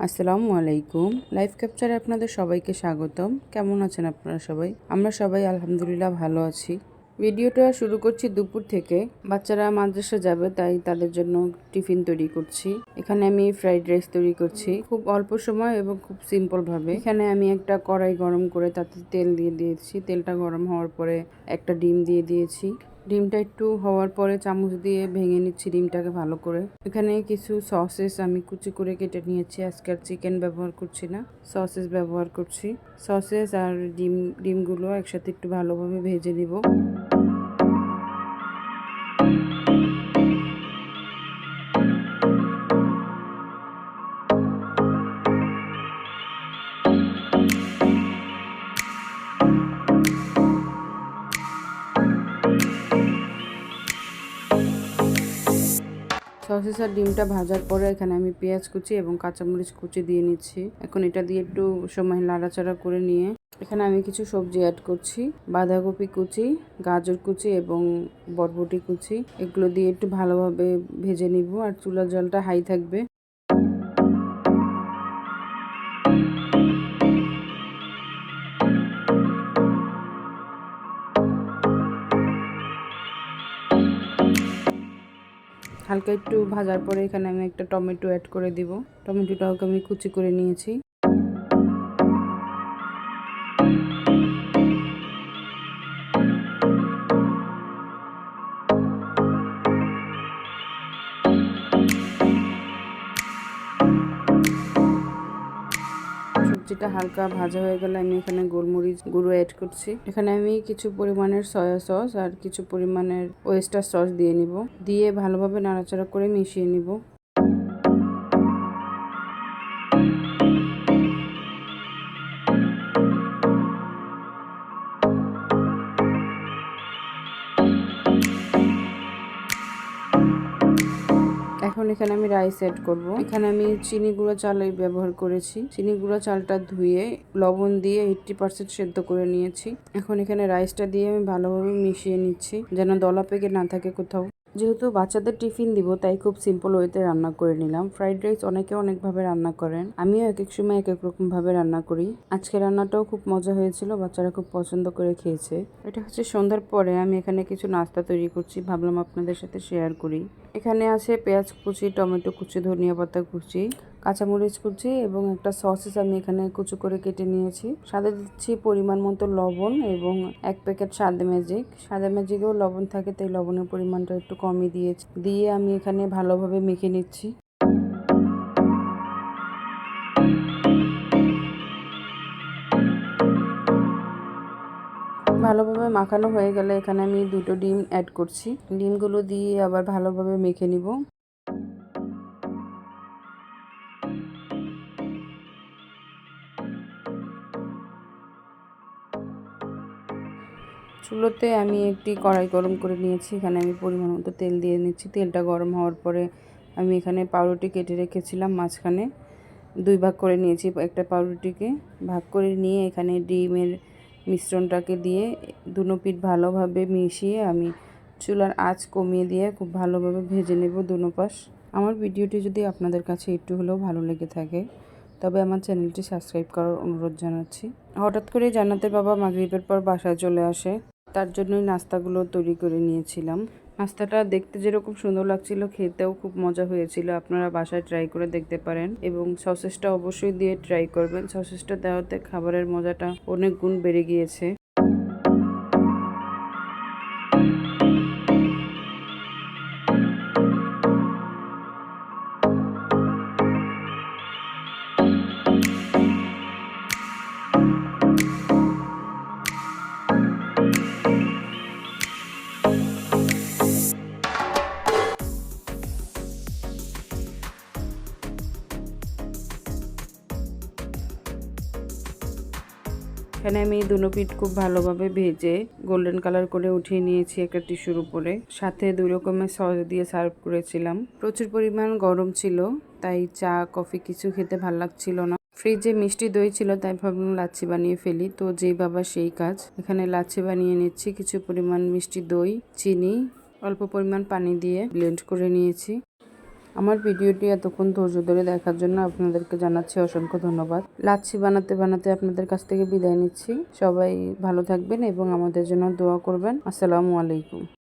আসসালামু আলাইকুম। লাইভ ক্যাপচারে আপনাদের সবাইকে স্বাগতম। কেমন আছেন আপনারা সবাই? আমরা সবাই আলহামদুলিল্লাহ ভালো আছি। ভিডিওটা শুরু করছি দুপুর থেকে। বাচ্চারা মাদ্রাসা যাবে তাই তাদের জন্য টিফিন তৈরি করছি। এখানে আমি ফ্রাইড রাইস তৈরি করছি খুব অল্প সময় এবং খুব সিম্পল ভাবে। এখানে আমি একটা কড়াই গরম করে তাতে তেল দিয়ে দিয়েছি। তেলটা গরম হওয়ার পরে একটা ডিম দিয়ে দিয়েছি। ডিমটা একটু হওয়ার পরে চামচ দিয়ে ভেঙে নিচ্ছি ডিমটাকে ভালো করে। এখানে কিছু সসেস আমি কুচি করে কেটে নিয়েছি। আজকে আর চিকেন ব্যবহার করছি না, সসেস ব্যবহার করছি। সসেস আর ডিমগুলো একসাথে একটু ভালোভাবে ভেজে নিব। সসেস আর ডিমটা ভাজার পরে এখানে আমি পেঁয়াজ কুচি এবং কাঁচামরিচ কুচি দিয়ে নিচ্ছি। এখন এটা দিয়ে একটু সময় নাড়াচাড়া করে নিয়ে এখানে আমি কিছু সবজি অ্যাড করছি। বাঁধাকপি কুচি, গাজর কুচি এবং বরবটি কুচি। এগুলো দিয়ে একটু ভালোভাবে ভেজে নিব আর চুলার জলটা হাই থাকবে। হালকা একটু ভাজার পরে এখানে আমি একটা টমেটো অ্যাড করে দিব। টমেটোটাকে আমি কুচি করে নিয়েছি। সবজিটা হালকা ভাজা হয়ে গেলে আমি এখানে গোলমরিচ গুঁড়ো অ্যাড করছি। এখানে আমি কিছু পরিমাণের সয়া সস আর কিছু পরিমাণের ওয়েস্টার সস দিয়ে নিব। দিয়ে ভালোভাবে নাড়াচাড়া করে মিশিয়ে নিব। এখন এখানে আমি রাইস অ্যাড করব। এখানে আমি চিনি গুঁড়ো চাল ব্যবহার করেছি। চিনি গুঁড়ো চালটা ধুয়ে লবণ দিয়ে 80% সেদ্ধ করে নিয়েছি। এখন এখানে রাইসটা দিয়ে আমি ভালোভাবে মিশিয়ে নিচ্ছি যেন দলা পেকে না থাকে কোথাও। যেহেতু বাচ্চাদের টিফিন দিব তাই খুব সিম্পল ওয়েতে রান্না করে নিলাম। ফ্রাইড রাইস অনেকে অনেকভাবে রান্না করেন, আমিও এক এক সময় এক এক রকম ভাবে রান্না করি। আজকে রান্নাটাও খুব মজা হয়েছিল, বাচ্চারা খুব পছন্দ করে খেয়েছে। এটা হচ্ছে সন্ধ্যার পরে আমি এখানে কিছু নাস্তা তৈরি করছি, ভাবলাম আপনাদের সাথে শেয়ার করি। এখানে আছে পেঁয়াজ কুচি, টমেটো কুচি, ধনিয়া পাতা কুচি, কাঁচামরিচ কুচি এবং একটা সসেস আমি এখানে কুচি করে কেটে নিয়েছি। সাথে দিচ্ছি পরিমাণ মতো লবণ এবং 1 প্যাকেট সাদা ম্যাজিক। সাদা ম্যাজিকেও লবণ থাকে তাই লবণের পরিমাণটা একটু কমই দিয়েছি। দিয়ে আমি এখানে ভালোভাবে মেখে নিচ্ছি। ভালোভাবে মাখানো হয়ে গেলে এখানে আমি 2টো ডিম অ্যাড করছি। ডিমগুলো দিয়ে আবার ভালোভাবে মেখে নিব। চুলোতে আমি একটি কড়াই গরম করে নিয়েছি। এখানে আমি পরিমাণ মতো তেল দিয়ে নিচ্ছি। তেলটা গরম হওয়ার পরে আমি এখানে পাউরুটি কেটে রেখেছিলাম মাঝখানে 2 ভাগ করে নিয়েছি। একটা পাউরুটিকে ভাগ করে নিয়ে এখানে ডিমের মিশ্রণটাকে দিয়ে দুনো পিঠ ভালোভাবে মিশিয়ে আমি চুলার আঁচ কমিয়ে দিয়ে খুব ভালোভাবে ভেজে নেব দুনো পাশ। আমার ভিডিওটি যদি আপনাদের কাছে একটু হলেও ভালো লেগে থাকে তবে আমার চ্যানেলটি সাবস্ক্রাইব করার অনুরোধ জানাচ্ছি। হঠাৎ করে জান্নাতের বাবা মাগরিবের পর বাসায় চলে আসে, তার জন্যই নাস্তাগুলো তৈরি করে নিয়েছিলাম। নাস্তাটা দেখতে যেরকম সুন্দর লাগছিল, খেতেও খুব মজা হয়েছিল। আপনারা বাসায় ট্রাই করে দেখতে পারেন এবং সসেসটা অবশ্যই দিয়ে ট্রাই করবেন। সসেসটা দেওয়াতে খাবারের মজাটা অনেক গুণ বেড়ে গিয়েছে। এখানে আমি দুনো পিঠ খুব ভালোভাবে ভেজে গোল্ডেন কালার করে উঠিয়ে নিয়েছি একটা টিস্যুর উপরে। সাথে 2 রকমের সস দিয়ে সার্ভ করেছিলাম। প্রচুর পরিমাণ গরম ছিল তাই চা কফি কিছু খেতে ভাল লাগছিল না। ফ্রিজে মিষ্টি দই ছিল তাই ভাবলাম লাচ্ছি বানিয়ে ফেলি। তো যেই বাবা সেই কাজ। এখানে লাচ্ছি বানিয়ে নিচ্ছি। কিছু পরিমাণ মিষ্টি দই, চিনি, অল্প পরিমাণ পানি দিয়ে ব্লেন্ড করে নিয়েছি। আমার ভিডিওটি এতক্ষণ ধৈর্য ধরে দেখার জন্য আপনাদেরকে জানাচ্ছি অসংখ্য ধন্যবাদ। লাচ্ছি বানাতে বানাতে আপনাদের কাছ থেকে বিদায় নিচ্ছি। সবাই ভালো থাকবেন এবং আমাদের জন্য দোয়া করবেন। আসসালামু আলাইকুম।